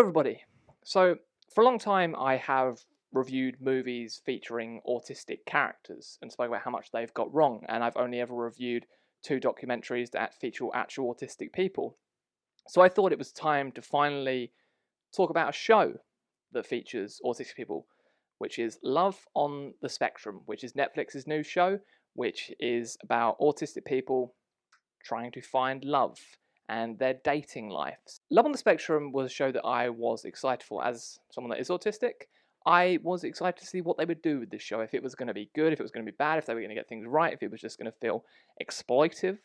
Hello everybody. So, for a long time I have reviewed movies featuring autistic characters and spoke about how much they've got wrong, and I've only ever reviewed 2 documentaries that feature actual autistic people. So I thought it was time to finally talk about a show that features autistic people, which is Love on the Spectrum, which is Netflix's new show, which is about autistic people trying to find love and their dating lives. Love on the Spectrum was a show that I was excited for. As someone that is autistic, I was excited to see what they would do with this show, if it was going to be good, if it was going to be bad, if they were going to get things right, if it was just going to feel exploitive.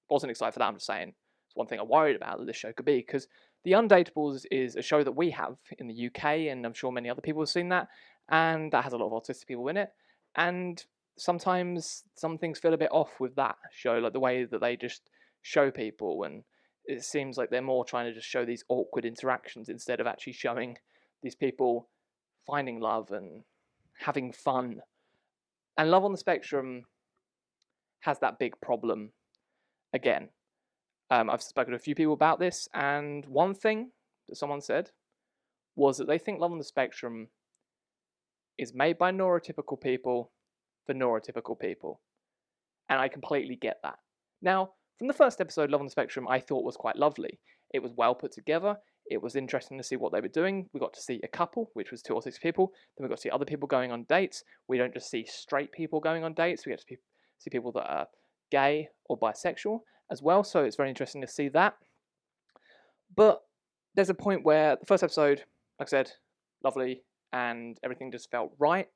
Wasn't excited for that, I'm just saying. It's one thing I worried about that this show could be, because The Undateables is a show that we have in the UK, and I'm sure many other people have seen that, and that has a lot of autistic people in it, and sometimes some things feel a bit off with that show, like the way that they just show people, and it seems like they're more trying to just show these awkward interactions instead of actually showing these people finding love and having fun. And Love on the Spectrum has that big problem again. I've spoken to a few people about this, and one thing that someone said was that they think Love on the Spectrum is made by neurotypical people for neurotypical people. And I completely get that. Now, from the first episode, Love on the Spectrum, I thought was quite lovely. It was well put together. It was interesting to see what they were doing. We got to see a couple, which was 2 autistic people. Then we got to see other people going on dates. We don't just see straight people going on dates. We get to see people that are gay or bisexual as well. So it's very interesting to see that. But there's a point where the first episode, like I said, lovely, and everything just felt right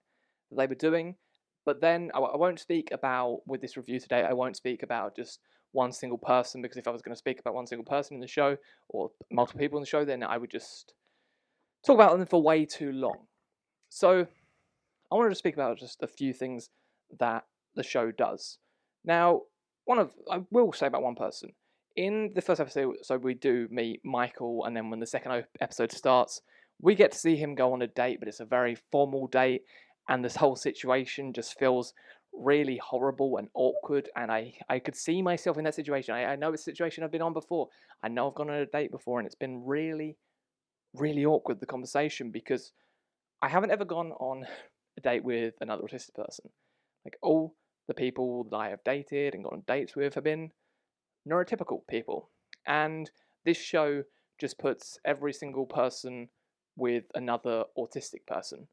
that they were doing. But then I won't speak about, with this review today, I won't speak about just one single person, because if I was going to speak about one single person in the show, or multiple people in the show, then I would just talk about them for way too long. So I wanted to speak about just a few things that the show does. Now, I will say about one person. In the first episode, so we do meet Michael, and then when the second episode starts, we get to see him go on a date, but it's a very formal date, and this whole situation just feels really horrible and awkward, and I could see myself in that situation. I know it's a situation I've been on before. I know I've gone on a date before, and it's been really, really awkward, the conversation, because I haven't ever gone on a date with another autistic person. Like, all the people that I have dated and gone on dates with have been neurotypical people. And this show just puts every single person with another autistic person.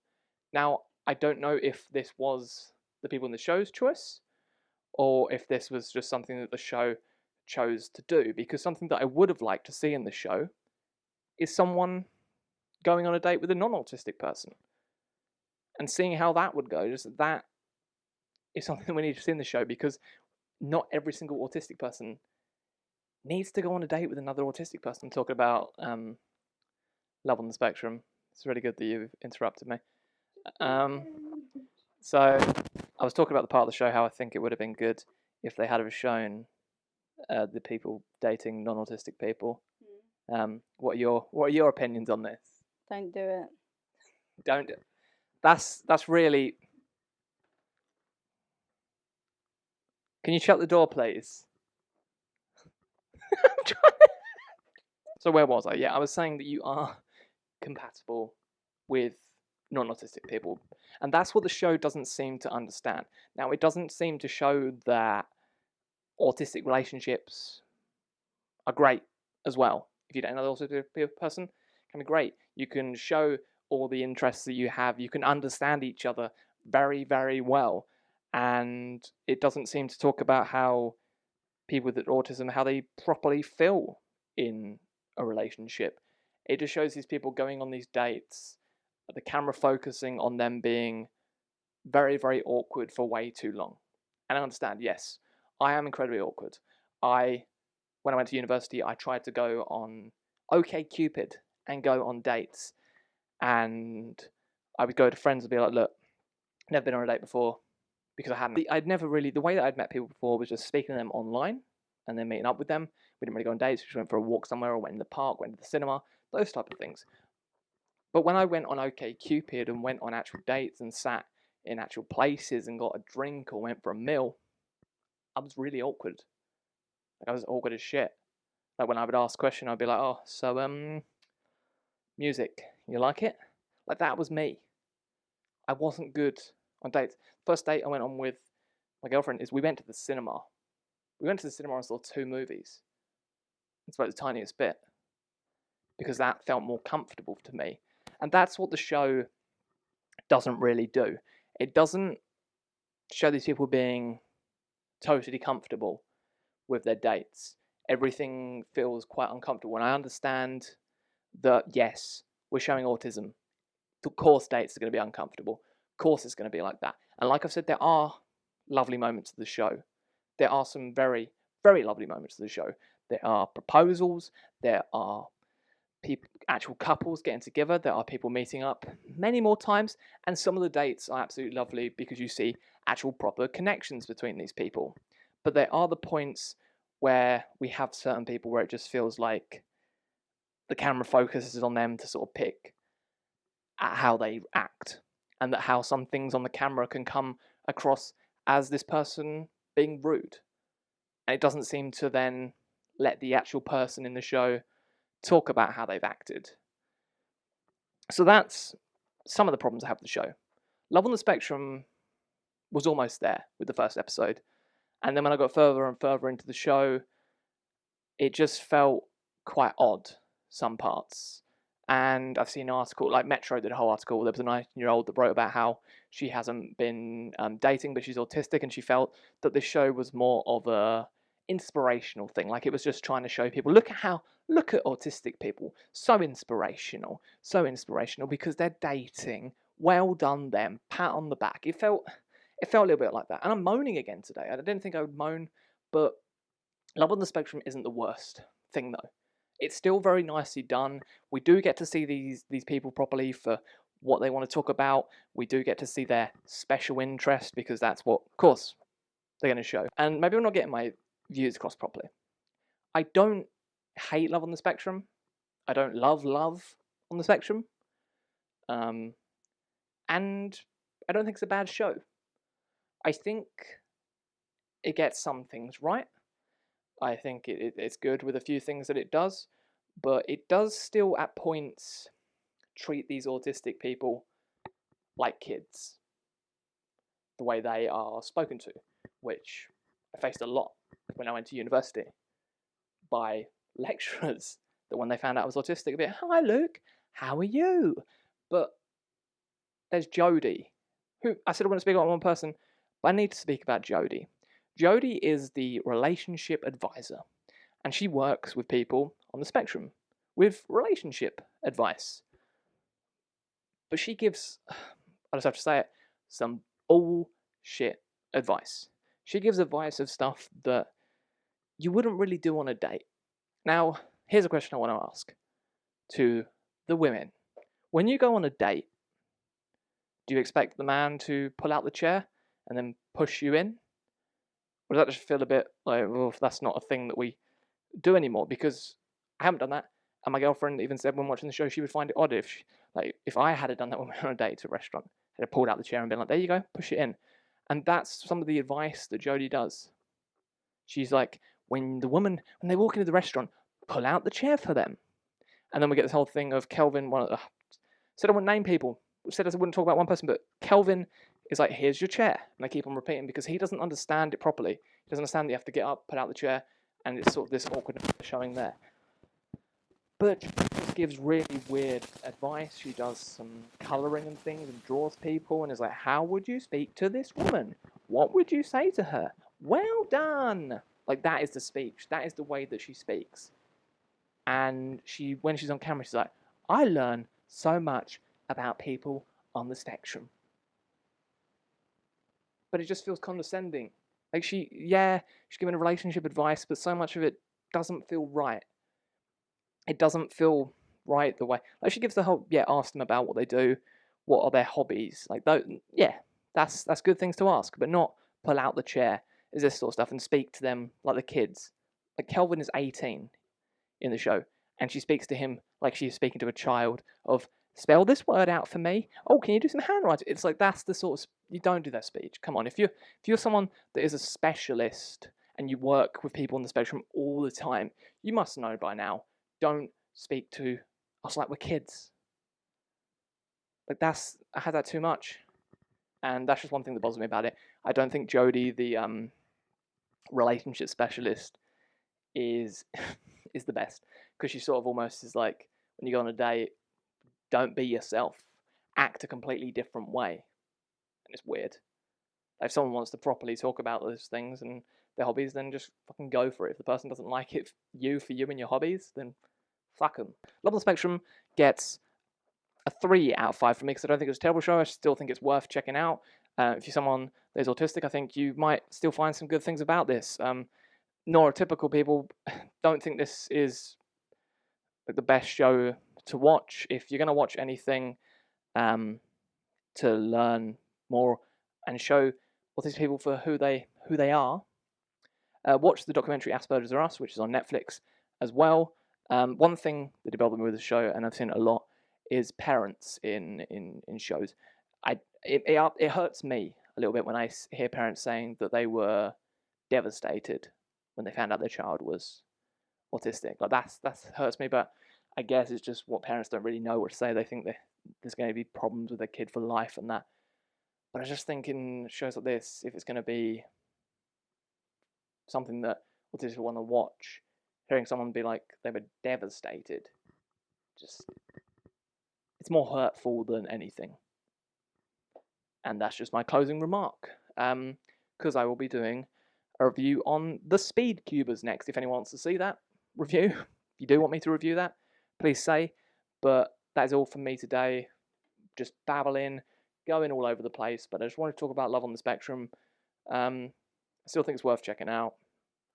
Now, I don't know if this was the people in the show's choice, or if this was just something that the show chose to do, because something that I would have liked to see in the show is someone going on a date with a non-autistic person and seeing how that would go. Just that is something we need to see in the show, because not every single autistic person needs to go on a date with another autistic person. I'm talking about Love on the Spectrum. It's really good that you've interrupted me. So I was talking about the part of the show how I think it would have been good if they had shown the people dating non-autistic people. What are your opinions on this? Don't do it. Don't do it. That's really. Can you shut the door, please? So where was I? Yeah, I was saying that you are compatible with non-autistic people, and that's what the show doesn't seem to understand. Now, it doesn't seem to show that autistic relationships are great as well. If you date another autistic person, it can be great. You can show all the interests that you have. You can understand each other very, very well, and it doesn't seem to talk about how people with autism, how they properly feel in a relationship. It just shows these people going on these dates, the camera focusing on them being very, very awkward for way too long. And I understand, yes, I am incredibly awkward. When I went to university, I tried to go on OkCupid and go on dates. And I would go to friends and be like, look, never been on a date before, because I'd never really, the way that I'd met people before was just speaking to them online and then meeting up with them. We didn't really go on dates. We just went for a walk somewhere, or went in the park, went to the cinema, those type of things. But when I went on OkCupid and went on actual dates and sat in actual places and got a drink or went for a meal, I was really awkward. Like, I was awkward as shit. Like, when I would ask a question, I'd be like, oh, so, music. You like it? Like, that was me. I wasn't good on dates. First date I went on with my girlfriend is we went to the cinema. We went to the cinema and saw 2 movies. It's about the tiniest bit because that felt more comfortable to me. And that's what the show doesn't really do. It doesn't show these people being totally comfortable with their dates. Everything feels quite uncomfortable. And I understand that, yes, we're showing autism. Of course, dates are going to be uncomfortable. Of course, it's going to be like that. And like I've said, there are lovely moments of the show. There are some very, very lovely moments of the show. There are proposals. There are people, actual couples getting together. There are people meeting up many more times. And some of the dates are absolutely lovely because you see actual proper connections between these people. But there are the points where we have certain people where it just feels like the camera focuses on them to sort of pick at how they act, and that how some things on the camera can come across as this person being rude. And it doesn't seem to then let the actual person in the show talk about how they've acted. So that's some of the problems I have with the show. Love on the Spectrum was almost there with the first episode. And then when I got further and further into the show, it just felt quite odd, some parts. And I've seen an article, like Metro did a whole article. There was a 19-year-old that wrote about how she hasn't been dating, but she's autistic, and she felt that this show was more of a inspirational thing. Like, it was just trying to show people, look at autistic people, so inspirational because they're dating. Well done them, pat on the back. It felt a little bit like that. And I'm moaning again today. I didn't think I would moan, but Love on the Spectrum isn't the worst thing though. It's still very nicely done. We do get to see these people properly for what they want to talk about. We do get to see their special interest because that's what, of course, they're going to show. And maybe I'm not getting my views across properly. I don't hate Love on the Spectrum. I don't love on the Spectrum. And I don't think it's a bad show. I think it gets some things right. I think it's good with a few things that it does, but it does still at points treat these autistic people like kids, the way they are spoken to, which I faced a lot when I went to university by lecturers that when they found out I was autistic, a bit, "Hi Luke, how are you?" But there's Jodie, who I said I want to speak about one person, but I need to speak about Jodie. Jodie is the relationship advisor, and she works with people on the spectrum with relationship advice. But she gives, I just have to say it, some bullshit advice. She gives advice of stuff that you wouldn't really do on a date. Now, here's a question I want to ask to the women. When you go on a date, do you expect the man to pull out the chair and then push you in? Or does that just feel a bit like, well, that's not a thing that we do anymore? Because I haven't done that. And my girlfriend even said when watching the show she would find it odd if I had done that when we were on a date to a restaurant. I'd have pulled out the chair and been like, there you go, push it in. And that's some of the advice that Jodie does. She's like, when they walk into the restaurant, pull out the chair for them. And then we get this whole thing of Kelvin, said I wouldn't name people, said I wouldn't talk about one person, but Kelvin is like, here's your chair. And they keep on repeating because he doesn't understand it properly. He doesn't understand that you have to get up, put out the chair, and it's sort of this awkwardness showing there. But she just gives really weird advice. She does some colouring and things and draws people and is like, how would you speak to this woman? What would you say to her? Well done! Like, that is the speech. That is the way that she speaks. And when she's on camera, she's like, I learn so much about people on the spectrum. But it just feels condescending. Like, she's giving a relationship advice, but so much of it doesn't feel right. It doesn't feel right the way. Like, she gives the whole, ask them about what they do, what are their hobbies. Like, that's good things to ask, but not pull out the chair, is this sort of stuff, and speak to them like the kids. Like, Kelvin is 18 in the show, and she speaks to him like she's speaking to a child of, spell this word out for me. Oh, can you do some handwriting? It's like, that's the sort of, you don't do that speech. Come on, if you're someone that is a specialist and you work with people on the spectrum all the time, you must know by now, don't speak to I was like, we're kids. Like I had that too much, and that's just one thing that bothers me about it. I don't think Jodie, the relationship specialist, is is the best, because she sort of almost is like, when you go on a date, don't be yourself, act a completely different way, and it's weird. If someone wants to properly talk about those things and their hobbies, then just fucking go for it. If the person doesn't like it for you and your hobbies, then fuck them. Love on the Spectrum gets a 3 out of 5 for me, because I don't think it's a terrible show. I still think it's worth checking out. If you're someone that is autistic, I think you might still find some good things about this. Neurotypical people don't think this is like the best show to watch. If you're going to watch anything to learn more and show autistic people for who they are, watch the documentary Asperger's Are Us, which is on Netflix as well. One thing that bothered me with the show, and I've seen it a lot, is parents in shows. It hurts me a little bit when I hear parents saying that they were devastated when they found out their child was autistic. Like that hurts me, but I guess it's just what parents don't really know what to say. They think that there's going to be problems with their kid for life and that. But I just think in shows like this, if it's going to be something that autistic want to watch, hearing someone be like they were devastated, just it's more hurtful than anything. And that's just my closing remark. Because I will be doing a review on the Speed Cubers next. If anyone wants to see that review, if you do want me to review that, please say. But that is all from me today. Just babbling, going all over the place. But I just wanted to talk about Love on the Spectrum. I still think it's worth checking out.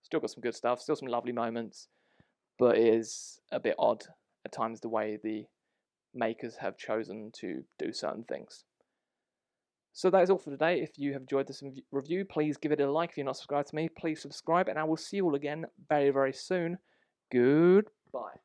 Still got some good stuff, still some lovely moments, but it is a bit odd at times the way the makers have chosen to do certain things. So that is all for today. If you have enjoyed this review, please give it a like. If you're not subscribed to me, please subscribe, and I will see you all again very, very soon. Goodbye.